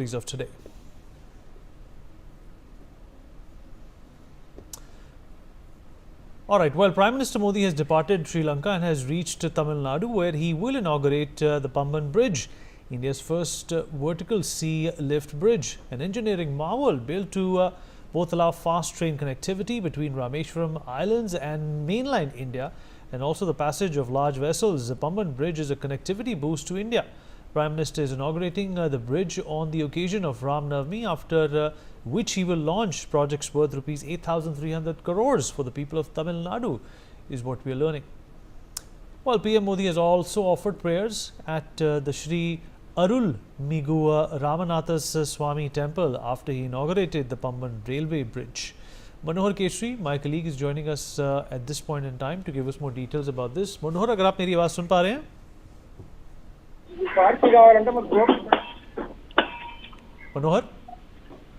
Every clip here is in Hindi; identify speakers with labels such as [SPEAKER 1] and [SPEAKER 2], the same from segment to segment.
[SPEAKER 1] of today. All right, well, Prime Minister Modi has departed Sri Lanka and has reached Tamil Nadu, where he will inaugurate the Pamban Bridge, India's first vertical sea lift bridge, an engineering marvel built to both allow fast train connectivity between Rameshwaram Islands and mainland India, and also the passage of large vessels. The Pamban Bridge is a connectivity boost to India. Prime Minister is inaugurating the bridge on the occasion of Ram Navami, after which he will launch projects worth rupees 8,300 crores for the people of Tamil Nadu, is what we are learning. Well, PM Modi has also offered prayers at the Sri Arul Migu Ramanathas Swami temple after he inaugurated the Pamban railway bridge. Manohar Keshri, my colleague, is joining us at this point in time to give us more details about this. Manohar, अगर आप मेरी आवाज सुन पा रहे हैं? मनोहर,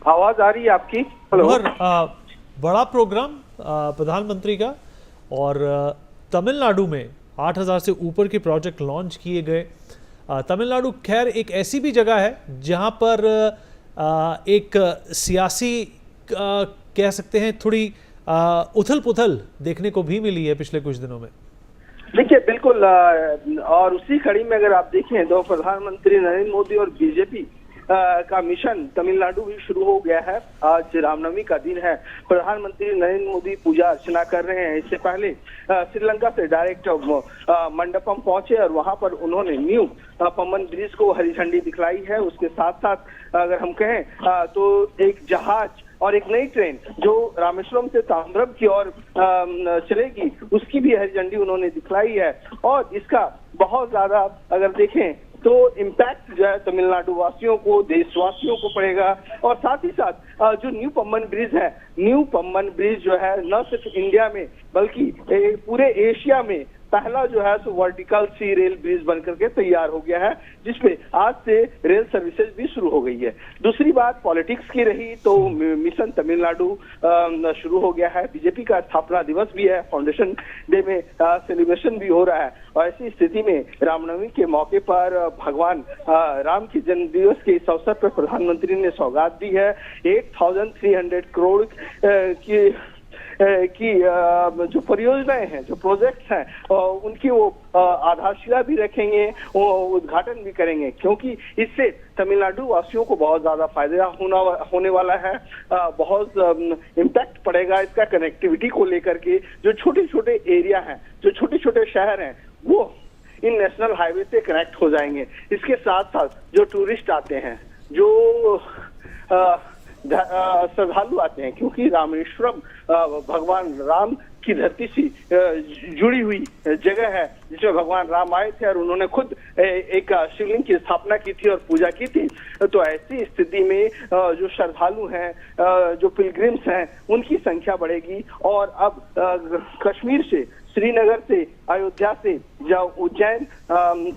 [SPEAKER 2] आवाज आ रही है आपकी?
[SPEAKER 1] मनोहर, बड़ा प्रोग्राम प्रधानमंत्री का और तमिलनाडु में 8,000 से ऊपर के प्रोजेक्ट लॉन्च किए गए। तमिलनाडु खैर एक ऐसी भी जगह है जहां पर एक सियासी कह सकते हैं थोड़ी उथल पुथल देखने को भी मिली है पिछले कुछ दिनों में।
[SPEAKER 2] देखिए, बिल्कुल, और उसी कड़ी में अगर आप देखें तो प्रधानमंत्री नरेंद्र मोदी और बीजेपी का मिशन तमिलनाडु भी शुरू हो गया है। आज रामनवमी का दिन है। प्रधानमंत्री नरेंद्र मोदी पूजा अर्चना कर रहे हैं। इससे पहले श्रीलंका से डायरेक्ट मंडपम पहुंचे और वहां पर उन्होंने न्यू पम्बन ब्रिज को हरी झंडी दिखलाई है। उसके साथ साथ अगर हम कहें तो एक जहाज और एक नई ट्रेन जो रामेश्वरम से ताम्रम की ओर चलेगी, उसकी भी हरी झंडी उन्होंने दिखलाई है। और इसका बहुत ज्यादा अगर देखें तो इम्पैक्ट जो है तमिलनाडु वासियों को, देशवासियों को पड़ेगा। और साथ ही साथ जो न्यू पम्बन ब्रिज है, न्यू पम्बन ब्रिज जो है न सिर्फ इंडिया में बल्कि पूरे एशिया में पहला जो है सो वर्टिकल सी रेल ब्रिज बनकर के तैयार हो गया है, जिसपे आज से रेल सर्विसेज भी शुरू हो गई है। दूसरी बात पॉलिटिक्स की रही तो मिशन तमिलनाडु शुरू हो गया है। बीजेपी का स्थापना दिवस भी है, फाउंडेशन डे में सेलिब्रेशन भी हो रहा है। और ऐसी स्थिति में रामनवमी के मौके पर भगवान राम के जन्म दिवस के इस अवसर पर प्रधानमंत्री ने सौगात दी है। 8,300 करोड़ की जो परियोजनाएं हैं, जो प्रोजेक्ट्स हैं, उनकी वो आधारशिला भी रखेंगे, वो उद्घाटन भी करेंगे, क्योंकि इससे तमिलनाडु वासियों को बहुत ज्यादा फायदा होने वाला है। बहुत इम्पैक्ट पड़ेगा इसका कनेक्टिविटी को लेकर के। जो छोटे छोटे एरिया हैं, जो छोटे छोटे शहर हैं, वो इन नेशनल हाईवे से कनेक्ट हो जाएंगे। इसके साथ साथ जो टूरिस्ट आते हैं, जो श्रद्धालु आते हैं, क्योंकि रामेश्वरम भगवान राम की धरती से जुड़ी हुई जगह है, जिसमें भगवान राम आए थे और उन्होंने खुद एक शिवलिंग की स्थापना की थी और पूजा की थी। तो ऐसी स्थिति में जो श्रद्धालु हैं, जो पिलग्रिम्स हैं, उनकी संख्या बढ़ेगी। और अब कश्मीर से, श्रीनगर से, अयोध्या से, उज्जैन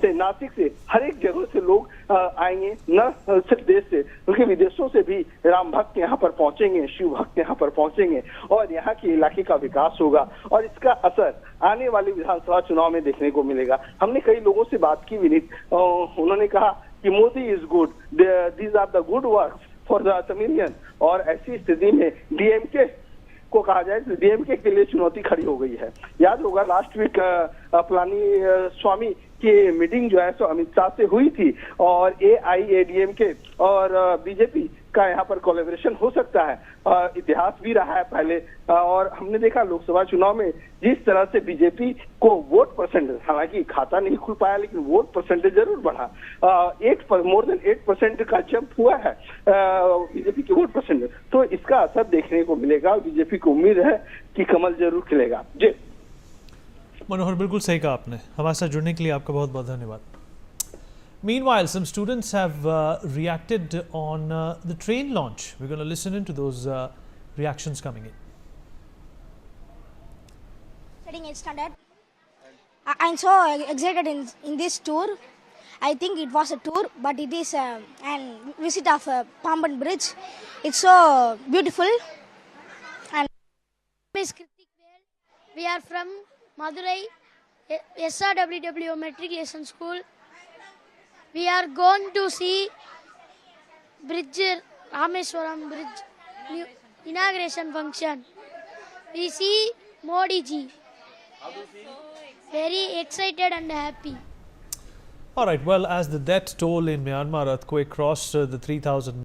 [SPEAKER 2] से, नासिक से, हर एक जगह से लोग आएंगे, न सिर्फ देश से बल्कि विदेशों से भी राम भक्त यहाँ पर पहुंचेंगे, शिव भक्त यहाँ पर पहुंचेंगे और यहाँ के इलाके का विकास होगा। और इसका असर आने वाले विधानसभा चुनाव में देखने को मिलेगा। हमने कई लोगों से बात की, विनीत, उन्होंने कहा कि Modi is good, these are the good work for the Tamilian. और ऐसी स्थिति में डीएमके को कहा जाए तो डीएमके के लिए चुनौती खड़ी हो गई है। याद होगा लास्ट वीक पलानी स्वामी की मीटिंग जो है सो अमित शाह से हुई थी और एआईएडीएमके और बीजेपी का यहाँ पर कोलैबोरेशन हो सकता है। इतिहास भी रहा है पहले, और हमने देखा लोकसभा चुनाव में जिस तरह से बीजेपी को वोट परसेंटेज, हालांकि खाता नहीं खुल पाया लेकिन वोट परसेंटेज जरूर बढ़ा। मोर देन 8% का जंप हुआ है बीजेपी के वोट परसेंटेज। तो इसका असर देखने को मिलेगा। बीजेपी को उम्मीद है कि कमल जरूर खिलेगा। जी
[SPEAKER 1] मनोहर, बिल्कुल सही कहा आपने। हमारे साथ जुड़ने के लिए आपका बहुत बहुत धन्यवाद। Meanwhile, some students have reacted on the train launch. We're going to listen into those reactions coming in.
[SPEAKER 3] Studying 8th standard. I'm so excited in this tour. I think it was a tour, but it is a visit of Pamban Bridge. It's so beautiful. And
[SPEAKER 4] Miss Kritik Vel. We are from Madurai, SRWW Matriculation School. We are going to see bridge, Rameswaram bridge, inauguration function. We see Modi ji. Very excited and happy.
[SPEAKER 1] All right, well, as the death toll in Myanmar earthquake crossed the 3,000